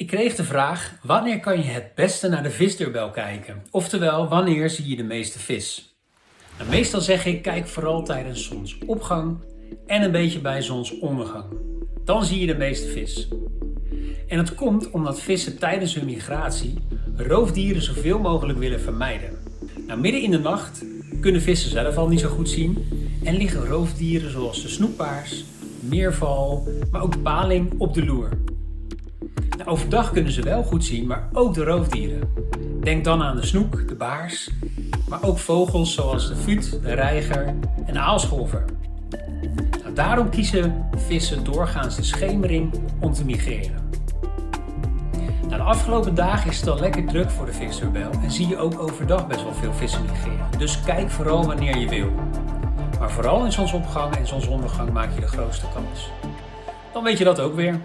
Ik kreeg de vraag, wanneer kan je het beste naar de Fishdoorbell kijken? Oftewel, wanneer zie je de meeste vis? Nou, meestal zeg ik, kijk vooral tijdens zonsopgang en een beetje bij zonsondergang. Dan zie je de meeste vis. En dat komt omdat vissen tijdens hun migratie roofdieren zoveel mogelijk willen vermijden. Nou, midden in de nacht kunnen vissen zelf al niet zo goed zien en liggen roofdieren zoals de snoepaars, meerval, maar ook de paling op de loer. Nou, overdag kunnen ze wel goed zien, maar ook de roofdieren. Denk dan aan de snoek, de baars, maar ook vogels zoals de vuut, de reiger en de aalscholver. Nou, daarom kiezen vissen doorgaans de schemering om te migreren. Nou, de afgelopen dagen is het al lekker druk voor de Visdeurbell en zie je ook overdag best wel veel vissen migreren. Dus kijk vooral wanneer je wil. Maar vooral in zonsopgang en zonsondergang maak je de grootste kans. Dan weet je dat ook weer.